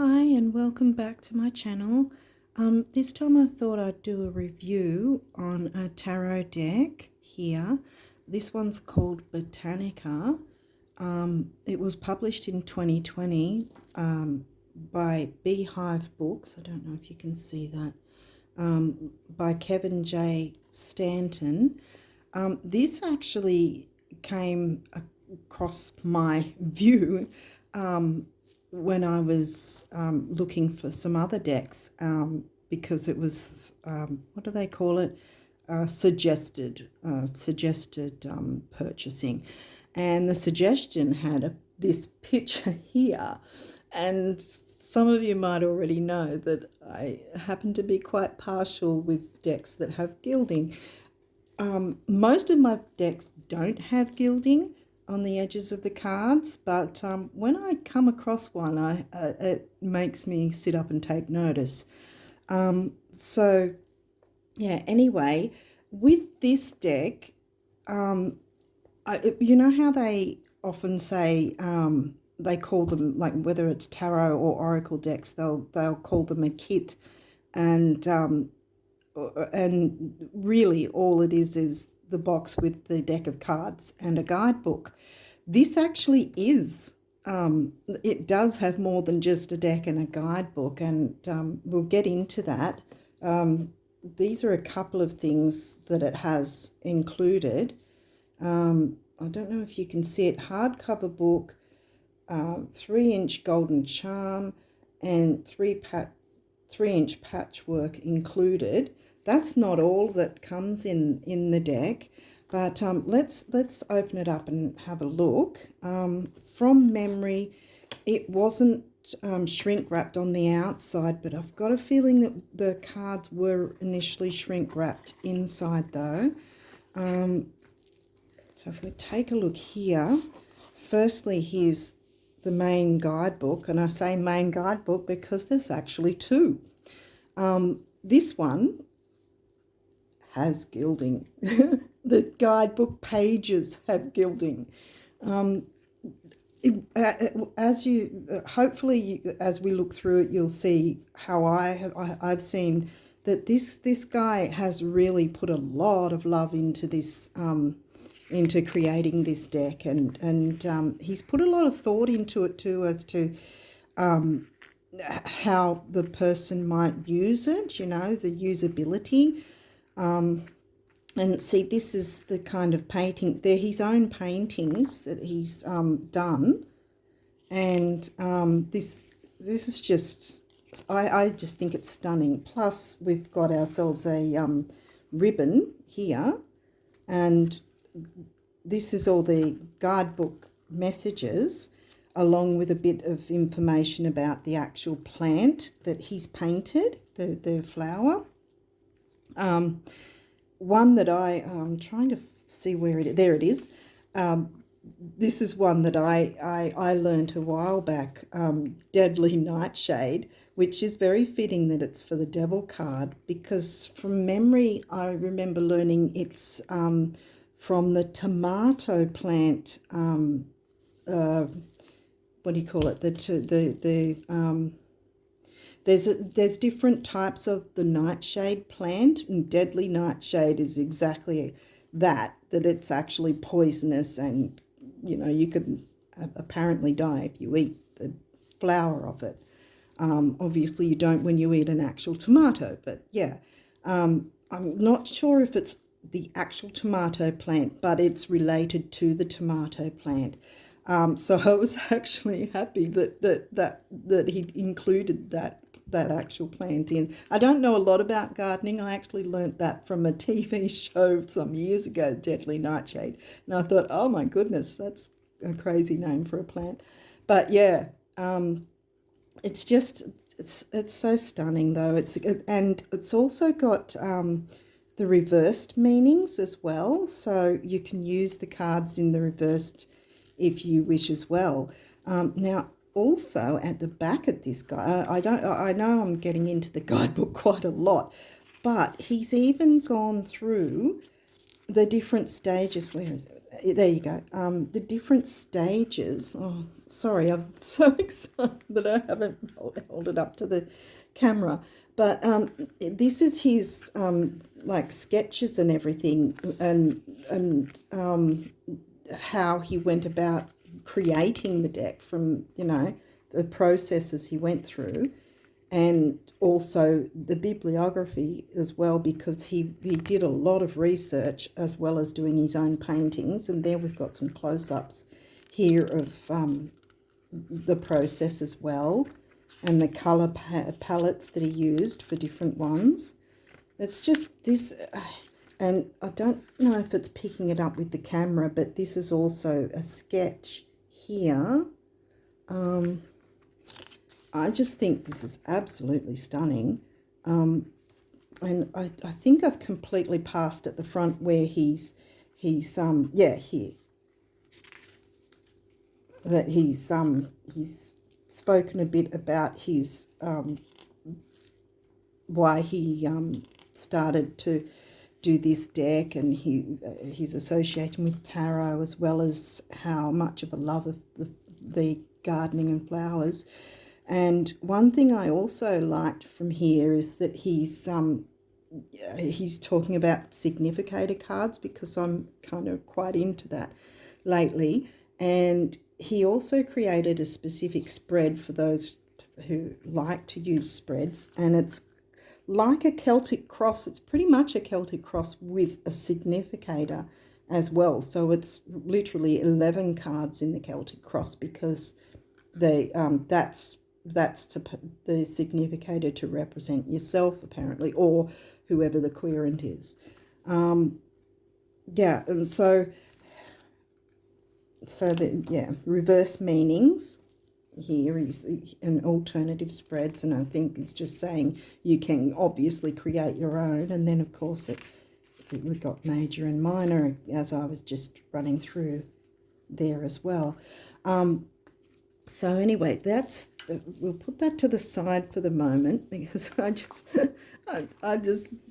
Hi and welcome back to my channel. This time I thought I'd do a review on a tarot deck here. This one's called Botanica. It was published in 2020 by Beehive Books. I don't know if you can see that. By Kevin Jay Stanton. This actually came across my view when I was looking for some other decks because it was, what do they call it? Suggested purchasing. And the suggestion had this picture here. And some of you might already know that I happen to be quite partial with decks that have gilding. Most of my decks don't have gilding on the edges of the cards, but when I come across one, it makes me sit up and take notice. So yeah, anyway, with this deck, you know how they often say they call them, like whether it's tarot or oracle decks, they'll call them a kit, and really all it is the box with the deck of cards and a guidebook. This actually is, it does have more than just a deck and a guidebook, and we'll get into that. These are a couple of things that it has included. I don't know if you can see it. Hardcover book, 3-inch golden charm, and 3-inch patchwork included. That's not all that comes in the deck, but let's open it up and have a look. From memory, it wasn't shrink wrapped on the outside, but I've got a feeling that the cards were initially shrink wrapped inside though. So if we take a look here, firstly, here's the main guidebook, and I say main guidebook because there's actually two. This one has gilding. The guidebook pages have gilding. Hopefully as we look through it, you'll see how I've seen that this guy has really put a lot of love into this, into creating this deck, and he's put a lot of thought into it too, as to how the person might use it, you know, the usability. And see, this is the kind of painting, they're his own paintings that he's done, and this is just, I just think it's stunning. Plus we've got ourselves a ribbon here, and this is all the guidebook messages, along with a bit of information about the actual plant that he's painted, the flower. One that I'm trying to see where it is. There it is. This is one that I learned a while back, Deadly Nightshade, which is very fitting that it's for the Devil card, because from memory I remember learning it's from the tomato plant. What do you call it? There's different types of the nightshade plant, and Deadly Nightshade is exactly that it's actually poisonous, and you know, you could apparently die if you eat the flower of it. Obviously you don't when you eat an actual tomato, but yeah, I'm not sure if it's the actual tomato plant, but it's related to the tomato plant. So I was actually happy that he included that actual plant in. I don't know a lot about gardening. I actually learnt that from a TV show some years ago, Deadly Nightshade, and I thought, oh my goodness, that's a crazy name for a plant. But yeah, it's just, it's so stunning though. And it's also got the reversed meanings as well, so you can use the cards in the reversed if you wish as well. Now also at the back of this guy, I know I'm getting into the guidebook quite a lot, but he's even gone through the different stages. Where is it? there you go. The different stages. Oh, sorry, I'm so excited that I haven't held it up to the camera. But this is his like sketches and everything, and how he went about creating the deck from, you know, the processes he went through, and also the bibliography as well, because he did a lot of research as well as doing his own paintings. And there we've got some close-ups here of the process as well, and the colour palettes that he used for different ones. It's just this, and I don't know if it's picking it up with the camera, but this is also a sketch here. I just think this is absolutely stunning. And I think I've completely passed at the front where he's yeah, here. That he's spoken a bit about his why he started to do this deck, and his association with tarot, as well as how much of a love of the gardening and flowers. And one thing I also liked from here is that he's talking about significator cards, because I'm kind of quite into that lately. And he also created a specific spread for those who like to use spreads, and it's like a Celtic cross. It's pretty much a Celtic cross with a significator as well. So it's literally 11 cards in the Celtic cross, because they that's the significator to represent yourself, apparently, or whoever the querent is. Yeah, and so the reverse meanings here is an alternative spreads, and I think it's just saying you can obviously create your own. And then of course we've got major and minor, as I was just running through there as well. So anyway, we'll put that to the side for the moment, because I just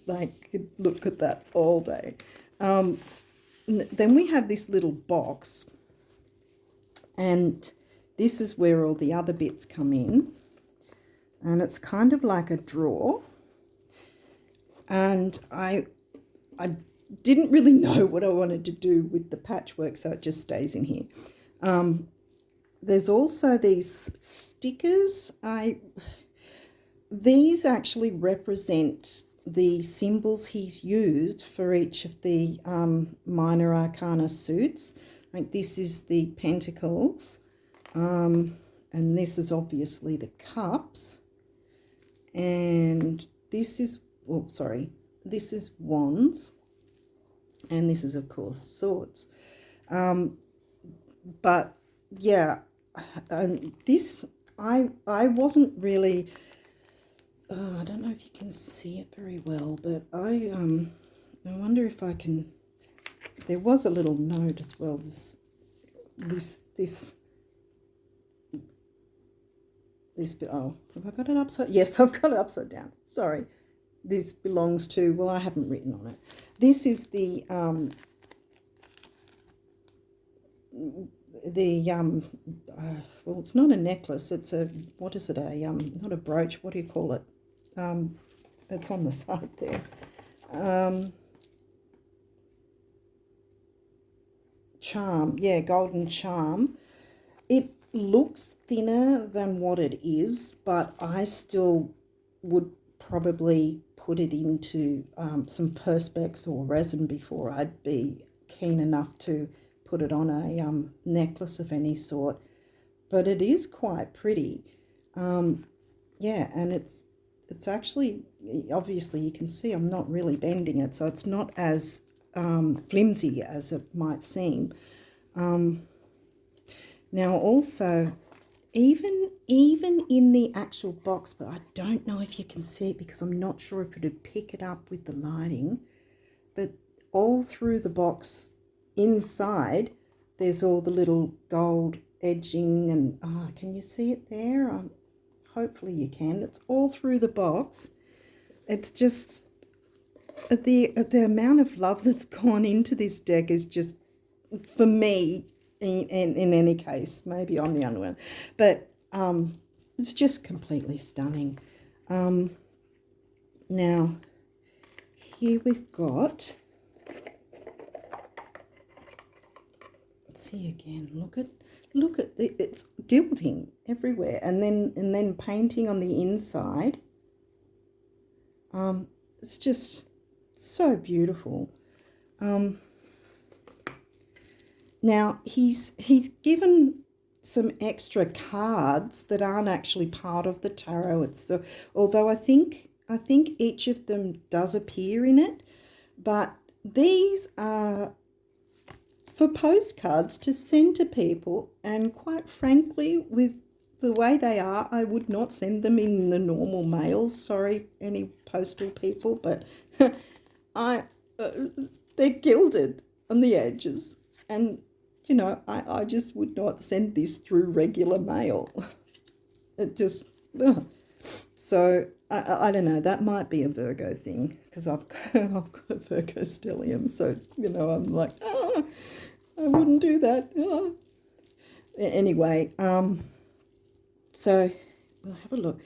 like could look at that all day. Then we have this little box, and this is where all the other bits come in, and it's kind of like a drawer. And I didn't really know what I wanted to do with the patchwork, so it just stays in here. There's also these stickers. These actually represent the symbols he's used for each of the minor arcana suits. Like this is the pentacles, and this is obviously the cups, and this is, oh sorry, this is wands, and this is of course swords. But yeah, this I wasn't really, I don't know if you can see it very well, but I wonder if I can. There was a little note as well. This bit. Oh, have I got it upside? Yes, I've got it upside down. Sorry. This belongs to. Well, I haven't written on it. This is the well, it's not a necklace, it's a, what is it, not a brooch, what do you call it? It's on the side there. Charm, yeah, golden charm. It looks thinner than what it is, but I still would probably put it into some perspex or resin before I'd be keen enough to put it on a necklace of any sort. But it is quite pretty. Yeah, and it's actually, obviously you can see I'm not really bending it, so it's not as flimsy as it might seem. Now also, even in the actual box, but I don't know if you can see it because I'm not sure if it would pick it up with the lighting, but all through the box inside there's all the little gold edging, and can you see it there? Hopefully you can. It's all through the box. It's just the amount of love that's gone into this deck is just for me, in any case. Maybe I'm the only one. But it's just completely stunning. Now, here we've got, let's see again, look at it's gilding everywhere, and then painting on the inside. It's just so beautiful. Now he's given some extra cards that aren't actually part of the tarot. Although I think each of them does appear in it, but these are for postcards to send to people, and quite frankly, with the way they are, I would not send them in the normal mail. Sorry, any postal people, but they're gilded on the edges, and you know, I just would not send this through regular mail. It just, so I don't know. That might be a Virgo thing, because I've got a Virgo stellium, so you know, I'm like, I wouldn't do that. Anyway, so we'll have a look.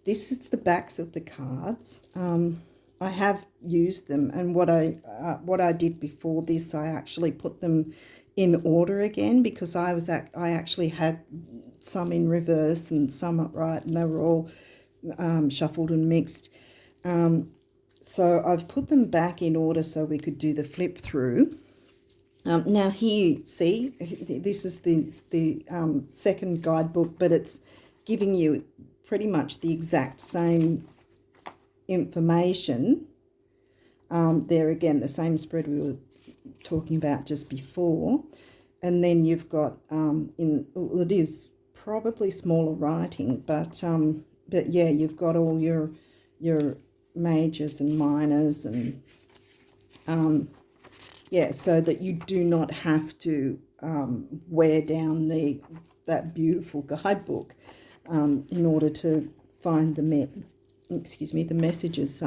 This is the backs of the cards. I have used them, and what I did before this, I actually put them in order again, because I actually had some in reverse and some upright, and they were all shuffled and mixed. So I've put them back in order so we could do the flip through. Now here, see, this is the second guidebook, but it's giving you pretty much the exact same information. There again, the same spread we were talking about just before. And then you've got, it is probably smaller writing, but yeah, you've got all your majors and minors, and yeah, so that you do not have to wear down that beautiful guidebook in order to find the messages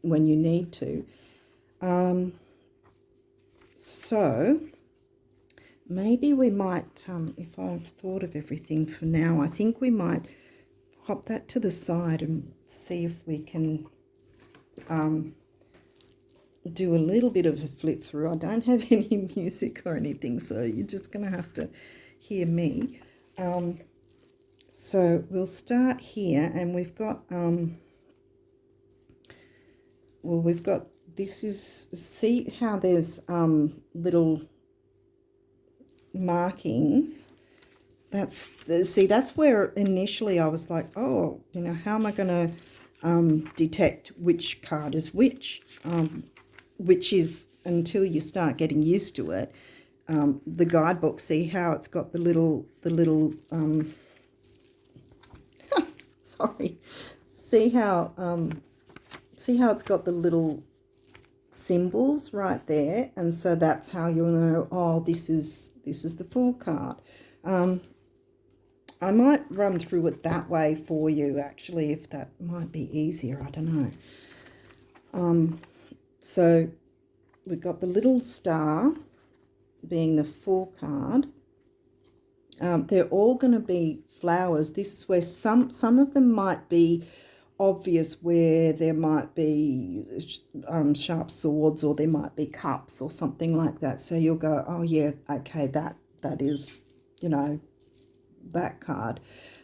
when you need to. So maybe we might, if I've thought of everything for now, I think we might hop that to the side and see if we can do a little bit of a flip through. I don't have any music or anything, so you're just going to have to hear me. So we'll start here, and we've got this is, see how there's little markings. That's where initially I was like, oh, you know, how am I going to detect which card is which is, until you start getting used to it. The guidebook, see how it's got the little sorry, see how it's got the little symbols right there, and so that's how you'll know, oh, this is the full card. I might run through it that way for you, actually, if that might be easier. I don't know. So we've got the little star being the full card. They're all going to be flowers. This is where some of them might be obvious, where there might be sharp swords, or there might be cups or something like that. So you'll go, oh yeah, okay, that is, you know, that card.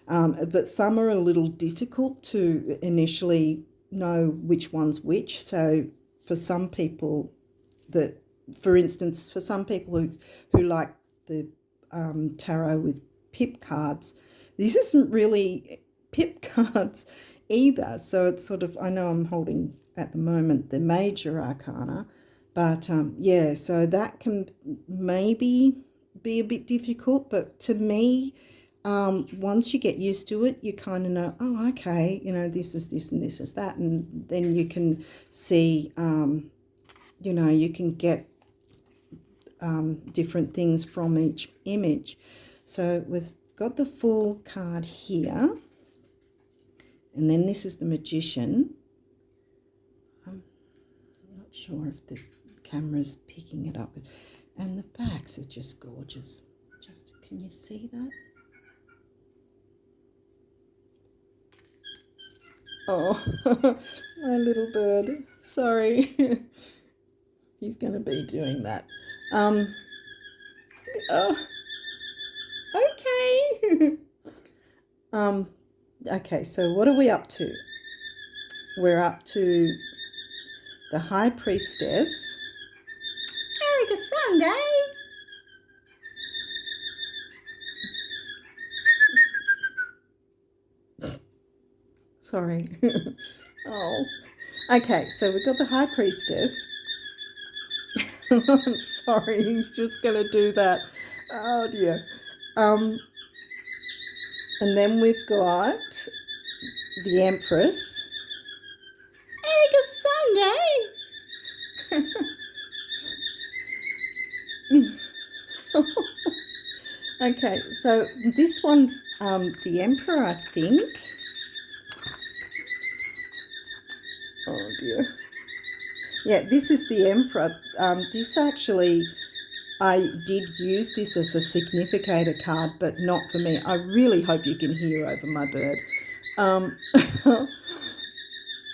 But some are a little difficult to initially know which one's which. So for some people for instance, for some people who like the tarot with pip cards, this isn't really pip cards either. So it's sort of, I know I'm holding at the moment the major arcana, but yeah, so that can maybe be a bit difficult, but to me, once you get used to it, you kind of know, oh, okay, you know, this is this and this is that, and then you can see, you know, you can get different things from each image. So we've got the full card here, and then this is the Magician. I'm not sure if the camera's picking it up, And the backs are just gorgeous. Just, can you see that? Oh, my little bird. Sorry. He's going to be doing that. Oh, okay. Okay, so what are we up to? We're up to the High Priestess, Eric Asunday. Sorry. Oh, okay, so we've got the High Priestess. I'm sorry, he's just going to do that. Oh dear. And then we've got the Empress, Eric Asunday. Okay, so this one's the Emperor, I think. Oh dear. Yeah, this is the Emperor. This actually, I did use this as a significator card, but not for me. I really hope you can hear over my bird.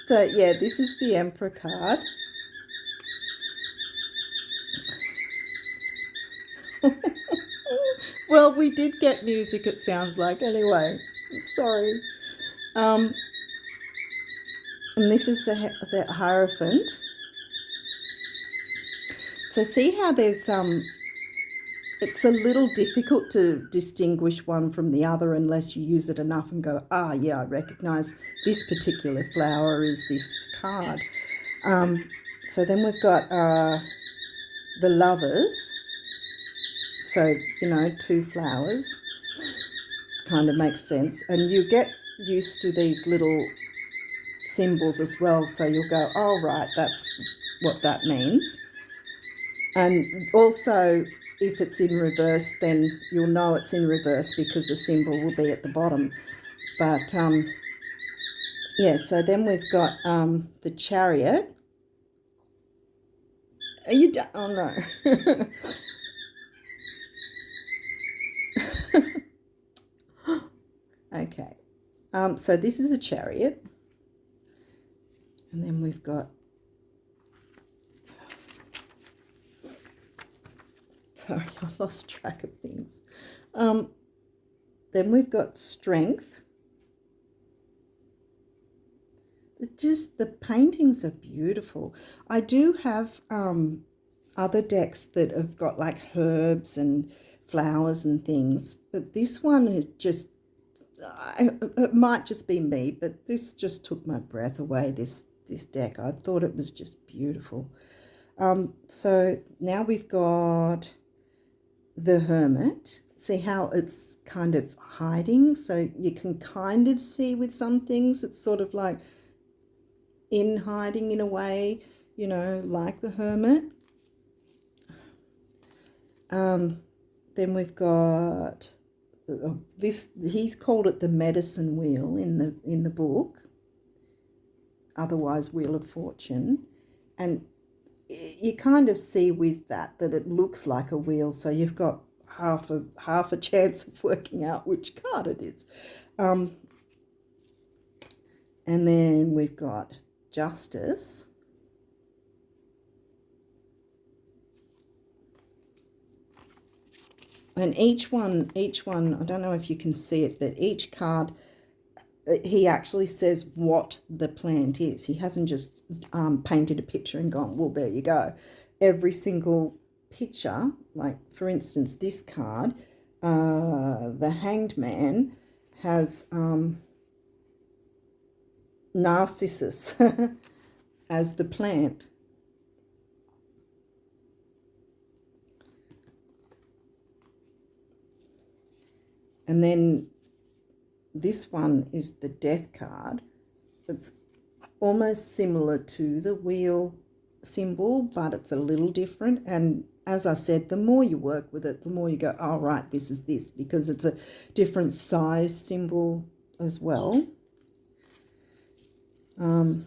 So yeah, this is the Emperor card. Well, we did get music, it sounds like. Anyway, sorry. And this is the Hierophant. So see how there's it's a little difficult to distinguish one from the other unless you use it enough and go, ah, yeah, I recognise this particular flower is this card. So then we've got the Lovers. So, you know, 2 flowers kind of makes sense. And you get used to these little symbols as well. So you'll go, oh, right, that's what that means. And also, if it's in reverse, then you'll know it's in reverse because the symbol will be at the bottom. But, yeah, so then we've got the Chariot. Are you done? Oh, no. Okay, so this is a Chariot, and then we've got, sorry, I lost track of things. Then we've got Strength. Just the paintings are beautiful. I do have other decks that have got like herbs and flowers and things, but this one is just, it might just be me, but this just took my breath away, this deck. I thought it was just beautiful. So now we've got the Hermit. See how it's kind of hiding? So you can kind of see with some things, it's sort of like in hiding in a way, you know, like the Hermit. Then we've got this, he's called it the Medicine Wheel in the book, otherwise Wheel of Fortune, and you kind of see with that it looks like a wheel, so you've got half a chance of working out which card it is. And then we've got Justice. And each one, I don't know if you can see it, but each card, he actually says what the plant is. He hasn't just painted a picture and gone, well, there you go. Every single picture, like for instance, this card, the Hanged Man, has Narcissus as the plant. And then this one is the Death card. It's almost similar to the wheel symbol, but it's a little different. And as I said, the more you work with it, the more you go, oh, right, this is this, because it's a different size symbol as well. Then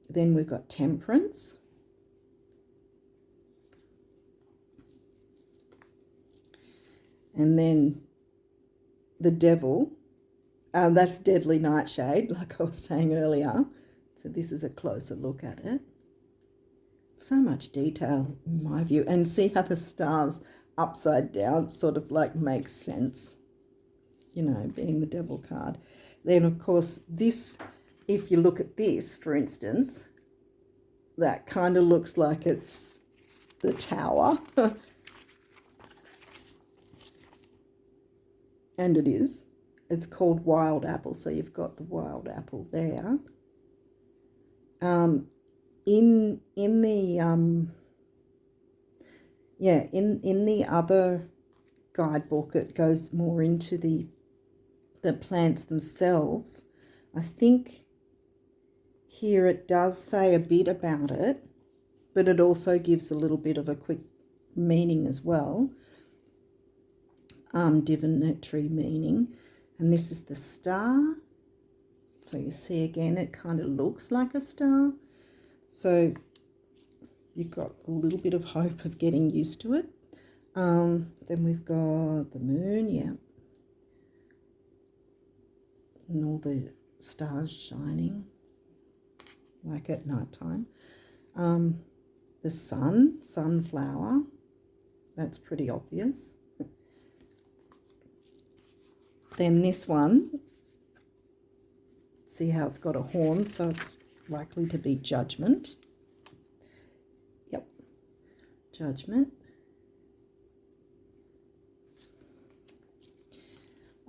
we've got Temperance. And then the Devil, that's Deadly Nightshade, like I was saying earlier. So this is a closer look at it. So much detail in my view. And see how the stars upside down sort of like makes sense, you know, being the Devil card. Then, of course, this, if you look at this, for instance, that kind of looks like it's the Tower. And it is. It's called Wild Apple, so you've got the Wild Apple there. In the other guidebook, it goes more into the plants themselves. I think here it does say a bit about it, but it also gives a little bit of a quick meaning as well, divinatory meaning. And this is the star. So you see again, it kind of looks like a star. So you've got a little bit of hope of getting used to it. Then we've got the moon, yeah. And all the stars shining, like at night time. The sun, sunflower, that's pretty obvious. Then this one, see how it's got a horn, so it's likely to be judgment. Yep, judgment.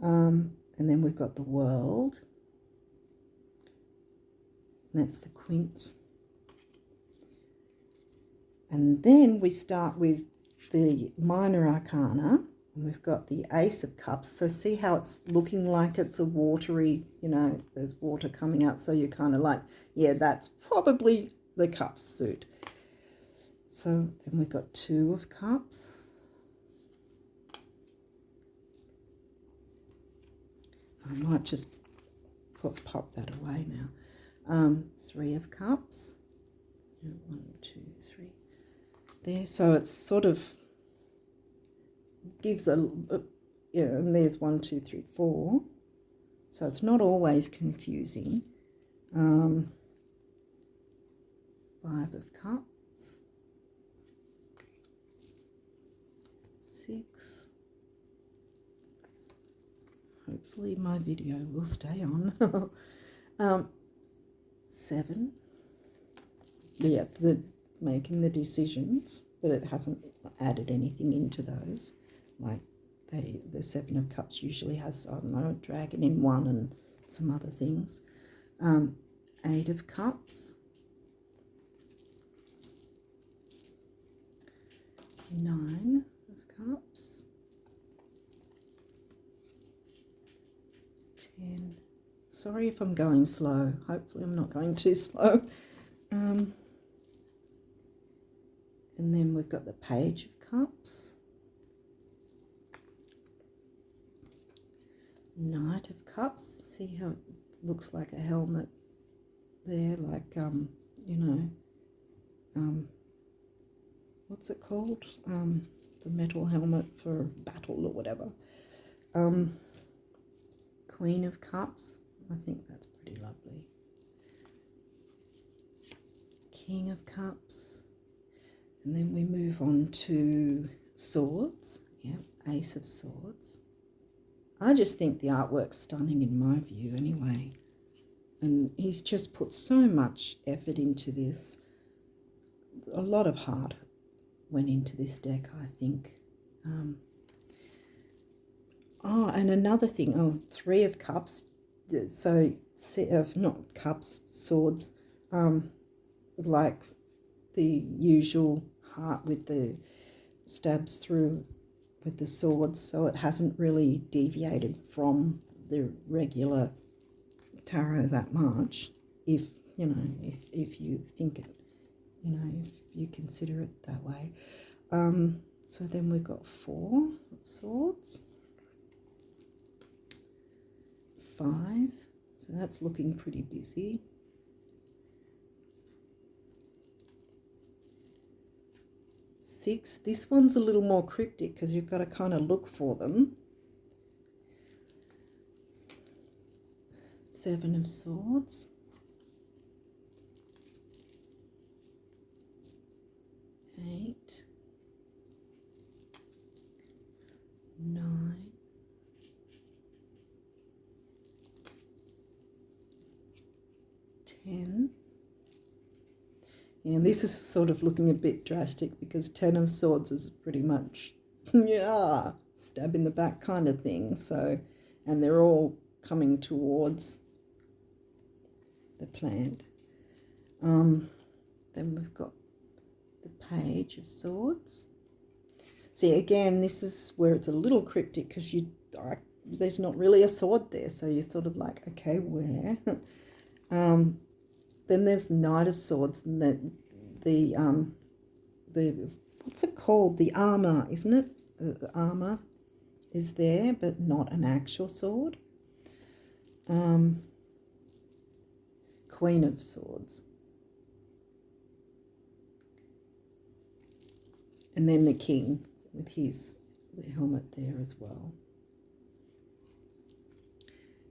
And then we've got the world. And that's the quince. And then we start with the minor arcana. And we've got the Ace of Cups. So see how it's looking like it's a watery, you know, there's water coming out. So you're kind of like, yeah, that's probably the cups suit. So then we've got Two of Cups. I might just pop that away now. Three of Cups. 1, 2, 3. There. So it's sort of gives yeah, and there's 1, 2, 3, 4. So it's not always confusing. 5 of Cups. 6. Hopefully my video will stay on. 7. Yeah, making the decisions, but it hasn't added anything into those. Like the 7 of Cups usually has, I don't know, a dragon in one and some other things. 8 of Cups. 9 of Cups. 10. Sorry if I'm going slow. Hopefully I'm not going too slow. And then we've got the Page of Cups. Knight of Cups. See how it looks like a helmet there, like, you know, what's it called? The metal helmet for battle or whatever. Queen of Cups. I think that's pretty lovely. King of Cups. And then we move on to Swords. Yep, Ace of Swords. I just think the artwork's stunning in my view anyway. And he's just put so much effort into this. A lot of heart went into this deck, I think. Oh, and another thing, 3 of Cups. So, not cups, swords. Like the usual heart with the stabs through with the swords, so it hasn't really deviated from the regular tarot that much, if you know, if you think it, you know, if you consider it that way. So then we've got 4 of Swords, 5, so that's looking pretty busy. 6. This one's a little more cryptic because you've got to kind of look for them. 7 of Swords. 8. 9. 10. And this is sort of looking a bit drastic because 10 of Swords is pretty much, yeah, stab in the back kind of thing. So, and they're all coming towards the plant. Then we've got the Page of Swords. See, again, this is where it's a little cryptic because there's not really a sword there. So you're sort of like, okay, where? Then there's Knight of Swords, and the what's it called? The armor, isn't it? The armor is there, but not an actual sword. Queen of Swords, and then the King with the helmet there as well.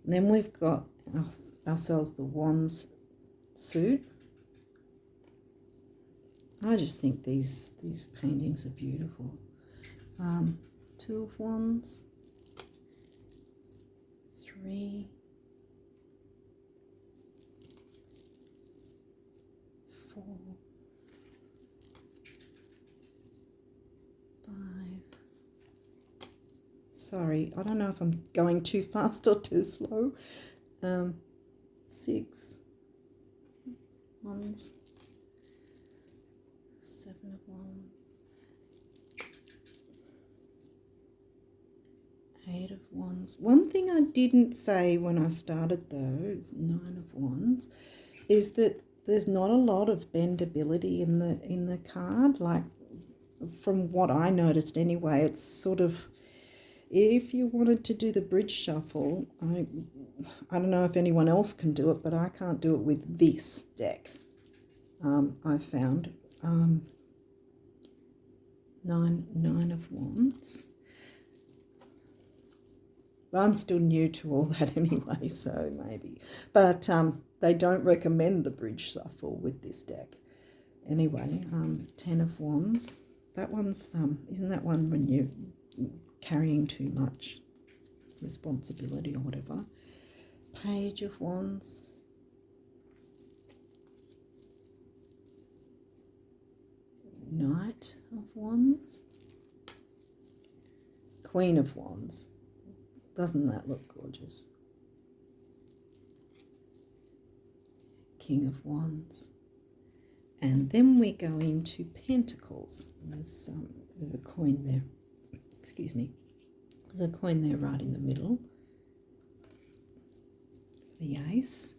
And then we've got ourselves the Wands suit. I just think these paintings are beautiful. 2 of Wands, 3, 4, 5. Sorry, I don't know if I'm going too fast or too slow. 6 Wands, 7 of Wands, 8 of Wands. One thing I didn't say when I started though, is 9 of Wands, is that there's not a lot of bendability in the card. Like, from what I noticed anyway, it's sort of, if you wanted to do the bridge shuffle, I don't know if anyone else can do it, but I can't do it with this deck. I've found 9 of Wands. But I'm still new to all that anyway, so maybe. But they don't recommend the bridge shuffle with this deck. Anyway, 10 of Wands. That one's isn't that one when you're carrying too much responsibility or whatever? Page of Wands. Knight of Wands. Queen of Wands. Doesn't that look gorgeous? King of Wands. And then we go into Pentacles. There's a coin there. Excuse me. There's a coin there right in the middle. The Ace.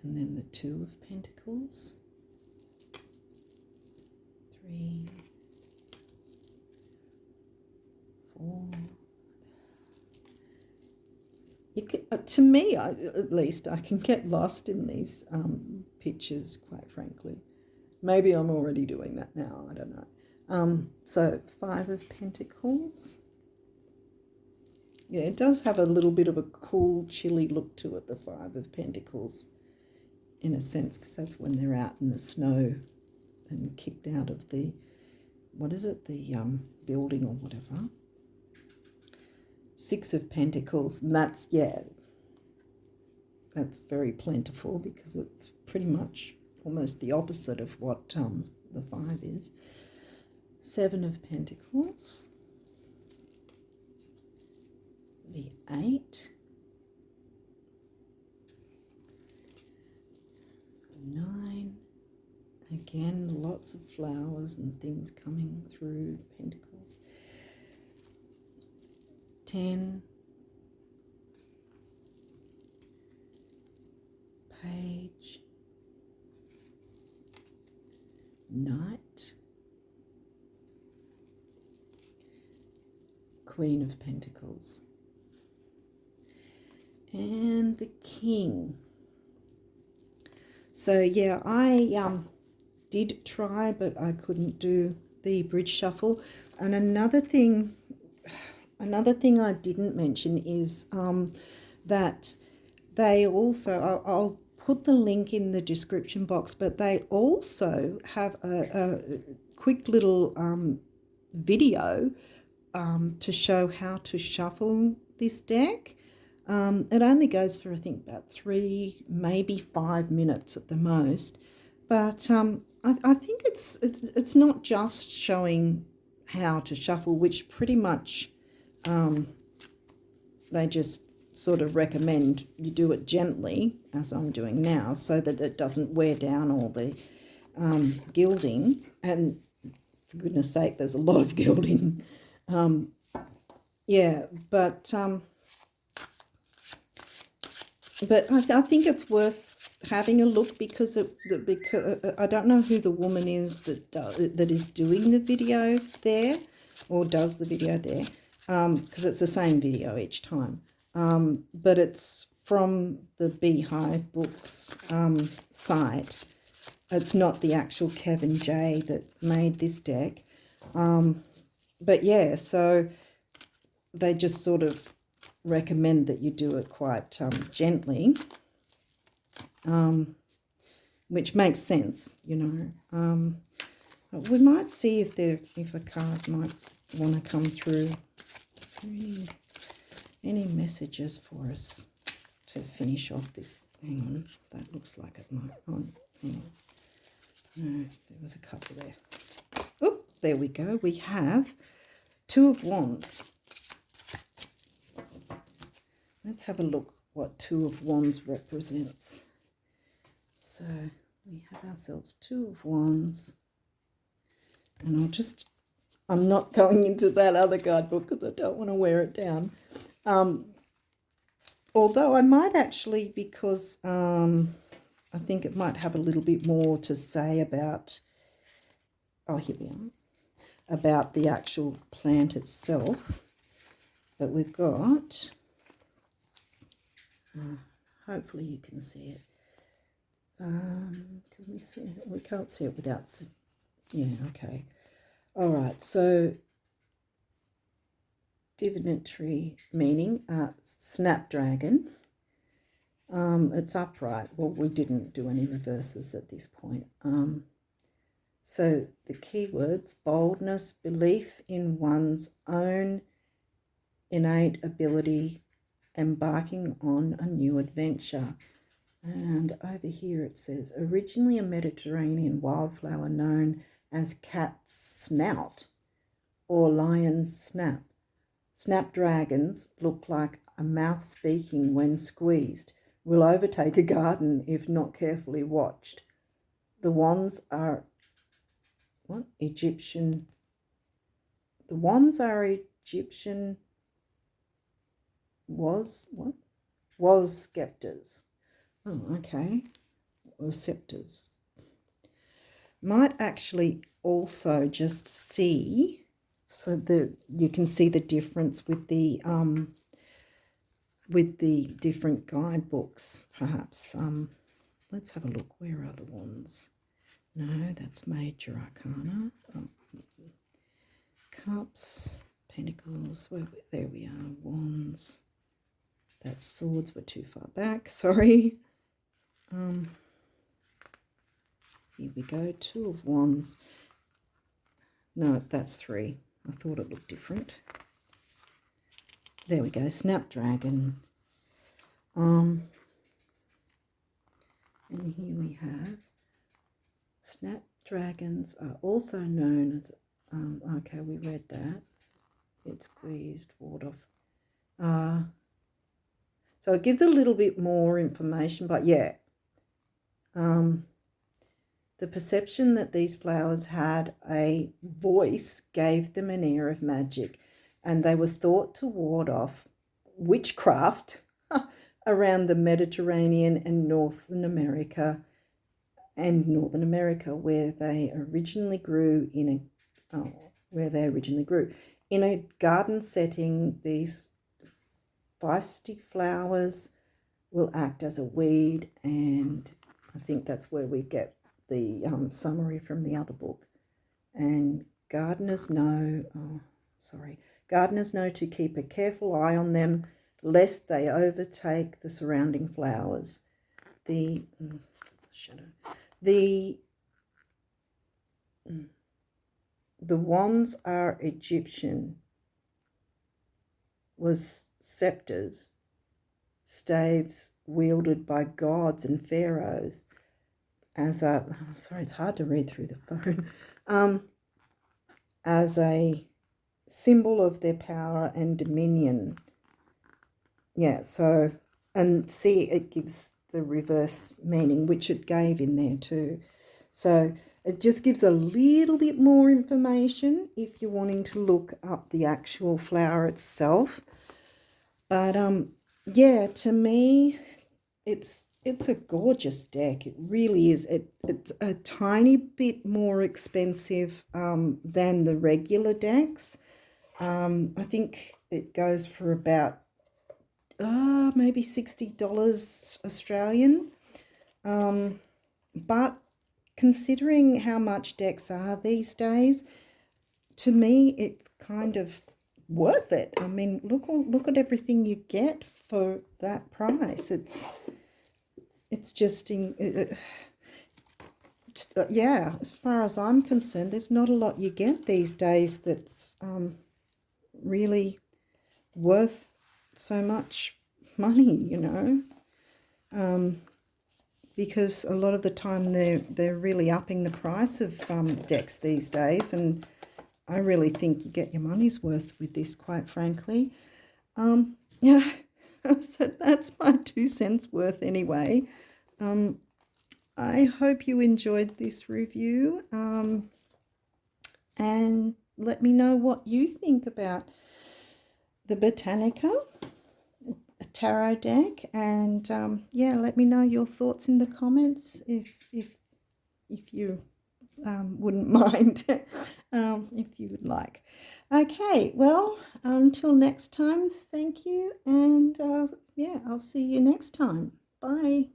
And then the 2 of Pentacles. 3, 4. You can, to me, at least, I can get lost in these pictures, quite frankly. Maybe I'm already doing that now, I don't know. So 5 of Pentacles. Yeah, it does have a little bit of a cool, chilly look to it, the 5 of Pentacles, in a sense, because that's when they're out in the snow and kicked out of the, what is it, the building or whatever. 6 of Pentacles, and that's, yeah, that's very plentiful because it's pretty much almost the opposite of what the 5 is. 7 of Pentacles, the 8, 9, again, lots of flowers and things coming through the Pentacles. 10, Page, Knight, Queen of Pentacles, and the King. So yeah, I did try, but I couldn't do the bridge shuffle. And another thing I didn't mention is that they also, I'll put the link in the description box, but they also have a quick little video to show how to shuffle this deck. It only goes for, I think, about 3, maybe 5 minutes at the most. But I think it's not just showing how to shuffle, which pretty much they just sort of recommend you do it gently, as I'm doing now, so that it doesn't wear down all the gilding. And for goodness sake, there's a lot of gilding. Yeah, but I think it's worth having a look, because I don't know who the woman is that is doing the video there, or does the video there, because it's the same video each time. But it's from the Beehive Books site. It's not the actual Kevin Jay that made this deck. But yeah, so they just sort of recommend that you do it quite gently, which makes sense, you know. We might see if a card might want to come through. Any messages for us to finish off this? Hang on, that looks like it might. Oh, hang on. No, there was a couple there. Oh, there we go. We have Two of Wands. Let's have a look what Two of Wands represents. So we have ourselves Two of Wands. And I'm not going into that other guidebook because I don't want to wear it down. Although I might actually, because I think it might have a little bit more to say about, here we are, about the actual plant itself. But we've got, hopefully you can see it. Can we see it? We can't see it without, yeah, okay. All right, so divinatory meaning, snapdragon. It's upright. Well, we didn't do any reverses at this point. So the keywords: boldness, belief in one's own innate ability, embarking on a new adventure. And over here it says, originally a Mediterranean wildflower known as cat's snout or lion's snap. Snapdragons look like a mouth speaking when squeezed, will overtake a garden if not carefully watched. The wands are Egyptian. The wands are Egyptian was scepters. Oh, okay. Or scepters. Might actually also just see, so that you can see the difference with the different guidebooks, perhaps. Let's have a look. Where are the wands? No, that's Major Arcana. Cups, Pentacles. There we are. Wands. That's Swords. We're too far back. Sorry. Here we go. Two of Wands. No, that's 3. I thought it looked different. There we go. Snapdragon. And here we have snapdragons are also known as, okay, we read that. It's squeezed, ward off. So it gives a little bit more information, but yeah. The perception that these flowers had a voice gave them an air of magic, and they were thought to ward off witchcraft around the Mediterranean and Northern America, where they originally grew in a garden setting. These feisty flowers will act as a weed, and I think that's where we get the summary from the other book, and gardeners know, gardeners know to keep a careful eye on them, lest they overtake the surrounding flowers. The wands are Egyptian, was scepters, staves wielded by gods and pharaohs as a, sorry, it's hard to read through the phone, as a symbol of their power and dominion. Yeah, so, and see, it gives the reverse meaning, which it gave in there too. So it just gives a little bit more information if you're wanting to look up the actual flower itself. But yeah, to me, it's a gorgeous deck. It really is. It's a tiny bit more expensive than the regular decks. I think it goes for about maybe $60 Australian. But considering how much decks are these days, to me it's kind of worth it. I mean, look at everything you get for that price. It's just yeah, as far as I'm concerned, there's not a lot you get these days that's really worth so much money, you know, because a lot of the time they're really upping the price of decks these days, and I really think you get your money's worth with this, quite frankly. Yeah, so that's my 2 cents worth anyway. I hope you enjoyed this review, and let me know what you think about the Botanica Tarot Deck, and yeah, let me know your thoughts in the comments if you wouldn't mind, if you would like. Okay, well, until next time, thank you, and yeah, I'll see you next time. Bye.